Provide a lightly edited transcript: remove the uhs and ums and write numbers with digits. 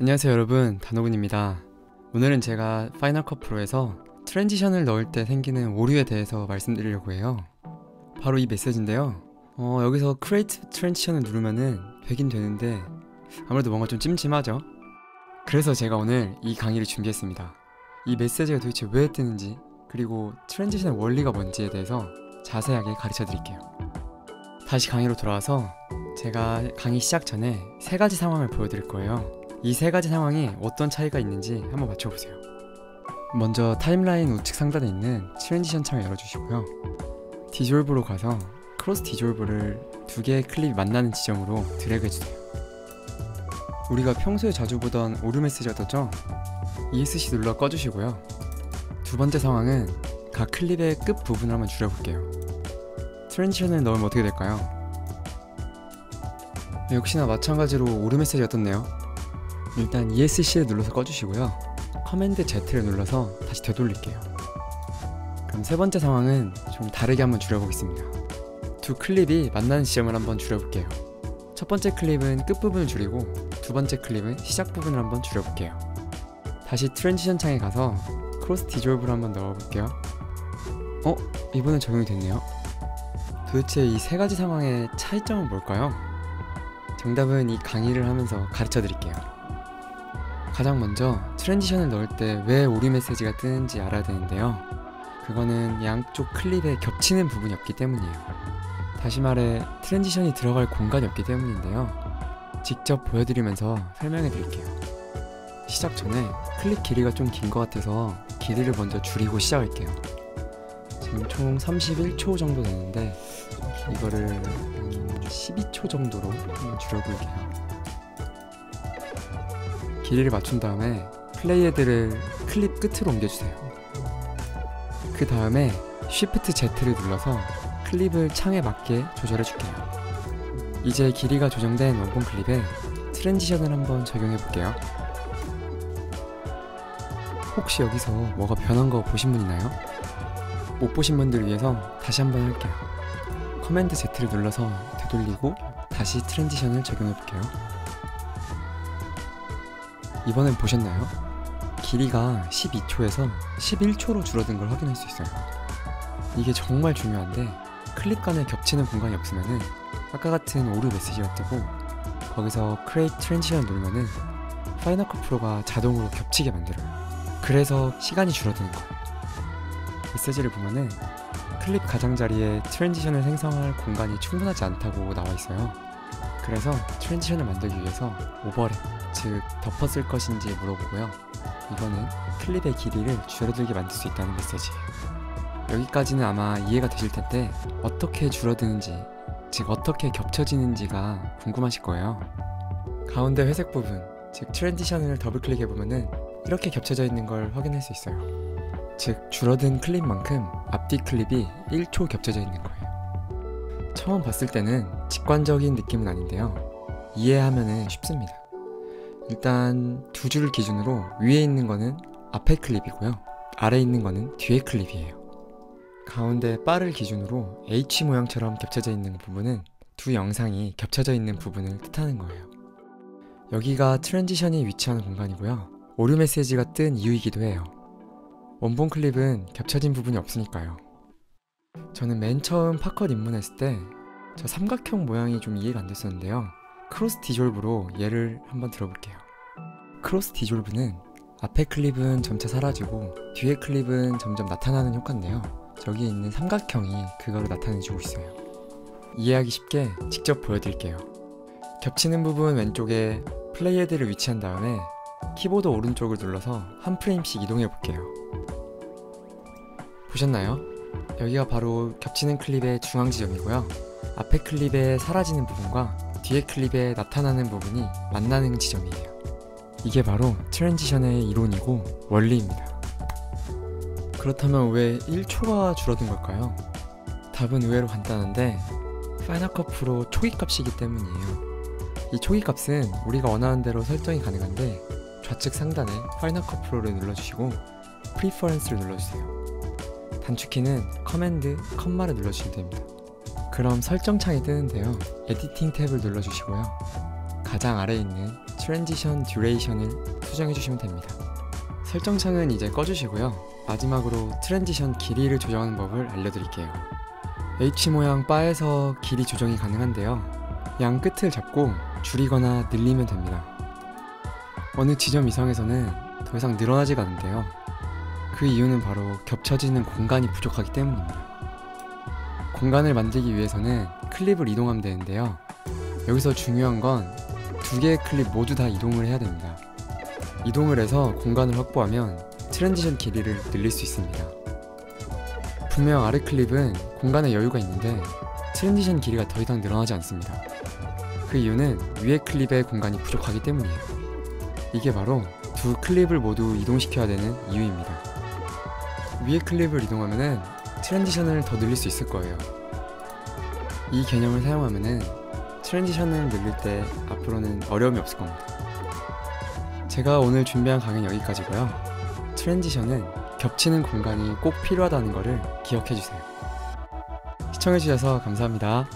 안녕하세요 여러분, 단호근입니다. 오늘은 제가 파이널 컷 프로에서 트랜지션을 넣을 때 생기는 오류에 대해서 말씀드리려고 해요. 바로 이 메시지인데요. 여기서 크리에이트 트랜지션을 누르면은 되긴 되는데 아무래도 뭔가 좀 찜찜하죠? 그래서 제가 오늘 이 강의를 준비했습니다. 이 메시지가 도대체 왜 뜨는지, 그리고 트랜지션의 원리가 뭔지에 대해서 자세하게 가르쳐 드릴게요. 다시 강의로 돌아와서 제가 강의 시작 전에 세 가지 상황을 보여드릴 거예요. 이 세 가지 상황이 어떤 차이가 있는지 한번 맞춰보세요. 먼저 타임라인 우측 상단에 있는 트랜지션 창을 열어주시고요. 디졸브로 가서 크로스 디졸브를 두 개의 클립이 만나는 지점으로 드래그 해주세요. 우리가 평소에 자주 보던 오류 메시지가 떴죠? ESC 눌러 꺼주시고요. 두 번째 상황은 각 클립의 끝 부분을 한번 줄여볼게요. 트랜지션을 넣으면 어떻게 될까요? 역시나 마찬가지로 오류 메시지가 떴네요. 일단 ESC를 눌러서 꺼주시고요. 커맨드 Z를 눌러서 다시 되돌릴게요. 그럼 세 번째 상황은 좀 다르게 한번 줄여보겠습니다. 두 클립이 만나는 지점을 한번 줄여볼게요. 첫 번째 클립은 끝부분을 줄이고 두 번째 클립은 시작 부분을 한번 줄여볼게요. 다시 트랜지션 창에 가서 크로스 디졸브를 한번 넣어볼게요. 이번엔 적용이 됐네요. 도대체 이 세 가지 상황의 차이점은 뭘까요? 정답은 이 강의를 하면서 가르쳐 드릴게요. 가장 먼저 트랜지션을 넣을 때 왜 오류 메시지가 뜨는지 알아야 되는데요. 그거는 양쪽 클립에 겹치는 부분이 없기 때문이에요. 다시 말해 트랜지션이 들어갈 공간이 없기 때문인데요. 직접 보여드리면서 설명해 드릴게요. 시작 전에 클립 길이가 좀 긴 것 같아서 길이를 먼저 줄이고 시작할게요. 지금 총 31초 정도 되는데 이거를 12초 정도로 한번 줄여볼게요. 길이를 맞춘 다음에 플레이 헤드를 클립 끝으로 옮겨주세요. 그 다음에 Shift Z를 눌러서 클립을 창에 맞게 조절해줄게요. 이제 길이가 조정된 원본 클립에 트랜지션을 한번 적용해볼게요. 혹시 여기서 뭐가 변한 거 보신 분 있나요? 못 보신 분들을 위해서 다시 한번 할게요. 커맨드 Z를 눌러서 되돌리고 다시 트랜지션을 적용해볼게요. 이번엔 보셨나요? 길이가 12초에서 11초로 줄어든 걸 확인할 수 있어요. 이게 정말 중요한데 클립 간에 겹치는 공간이 없으면은 아까 같은 오류 메시지가 뜨고 거기서 Create Transition을 누르면은 파이널 컷 프로가 자동으로 겹치게 만들어요. 그래서 시간이 줄어드는 거예요. 메시지를 보면은 클립 가장자리에 트랜지션을 생성할 공간이 충분하지 않다고 나와 있어요. 그래서 트랜지션을 만들기 위해서 오버랩, 즉 덮었을 것인지 물어보고요. 이거는 클립의 길이를 줄어들게 만들 수 있다는 메시지예요. 여기까지는 아마 이해가 되실 텐데 어떻게 줄어드는지, 즉 어떻게 겹쳐지는지가 궁금하실 거예요. 가운데 회색 부분, 즉 트랜지션을 더블 클릭해보면은 이렇게 겹쳐져 있는 걸 확인할 수 있어요. 즉 줄어든 클립만큼 앞뒤 클립이 1초 겹쳐져 있는 거예요. 처음 봤을 때는 직관적인 느낌은 아닌데요. 이해하면은 쉽습니다. 일단 두 줄 기준으로 위에 있는 거는 앞에 클립이고요. 아래에 있는 거는 뒤에 클립이에요. 가운데 바를 기준으로 H 모양처럼 겹쳐져 있는 부분은 두 영상이 겹쳐져 있는 부분을 뜻하는 거예요. 여기가 트랜지션이 위치하는 공간이고요. 오류 메시지가 뜬 이유이기도 해요. 원본 클립은 겹쳐진 부분이 없으니까요. 저는 맨 처음 팝컷 입문했을 때 저 삼각형 모양이 좀 이해가 안 됐었는데요. 크로스 디졸브로 예를 한번 들어볼게요. 크로스 디졸브는 앞에 클립은 점차 사라지고 뒤에 클립은 점점 나타나는 효과인데요. 저기에 있는 삼각형이 그거를 나타내주고 있어요. 이해하기 쉽게 직접 보여드릴게요. 겹치는 부분 왼쪽에 플레이 헤드를 위치한 다음에 키보드 오른쪽을 눌러서 한 프레임씩 이동해 볼게요. 보셨나요? 여기가 바로 겹치는 클립의 중앙 지점이고요. 앞에 클립에 사라지는 부분과 뒤에 클립에 나타나는 부분이 만나는 지점이에요. 이게 바로 트랜지션의 이론이고 원리입니다. 그렇다면 왜 1초가 줄어든 걸까요? 답은 의외로 간단한데 파이널 컷 프로 초기 값이기 때문이에요. 이 초기 값은 우리가 원하는 대로 설정이 가능한데 좌측 상단에 파이널 컷 프로를 눌러주시고 프리퍼런스를 눌러주세요. 단축키는 커맨드, 컴마를 눌러주시면 됩니다. 그럼 설정 창이 뜨는데요. 에디팅 탭을 눌러주시고요. 가장 아래에 있는 트랜지션 듀레이션을 수정해 주시면 됩니다. 설정창은 이제 꺼주시고요. 마지막으로 트랜지션 길이를 조정하는 법을 알려드릴게요. H 모양 바에서 길이 조정이 가능한데요. 양 끝을 잡고 줄이거나 늘리면 됩니다. 어느 지점 이상에서는 더 이상 늘어나지가 않는데요. 그 이유는 바로 겹쳐지는 공간이 부족하기 때문입니다. 공간을 만들기 위해서는 클립을 이동하면 되는데요. 여기서 중요한 건 두 개의 클립 모두 다 이동을 해야 됩니다. 이동을 해서 공간을 확보하면 트랜지션 길이를 늘릴 수 있습니다. 분명 아래 클립은 공간에 여유가 있는데 트랜지션 길이가 더 이상 늘어나지 않습니다. 그 이유는 위에 클립의 공간이 부족하기 때문이에요. 이게 바로 두 클립을 모두 이동시켜야 되는 이유입니다. 위에 클립을 이동하면 트랜지션을 더 늘릴 수 있을 거예요. 이 개념을 사용하면 트랜지션을 늘릴 때 앞으로는 어려움이 없을 겁니다. 제가 오늘 준비한 강의는 여기까지고요. 트랜지션은 겹치는 공간이 꼭 필요하다는 것을 기억해주세요. 시청해주셔서 감사합니다.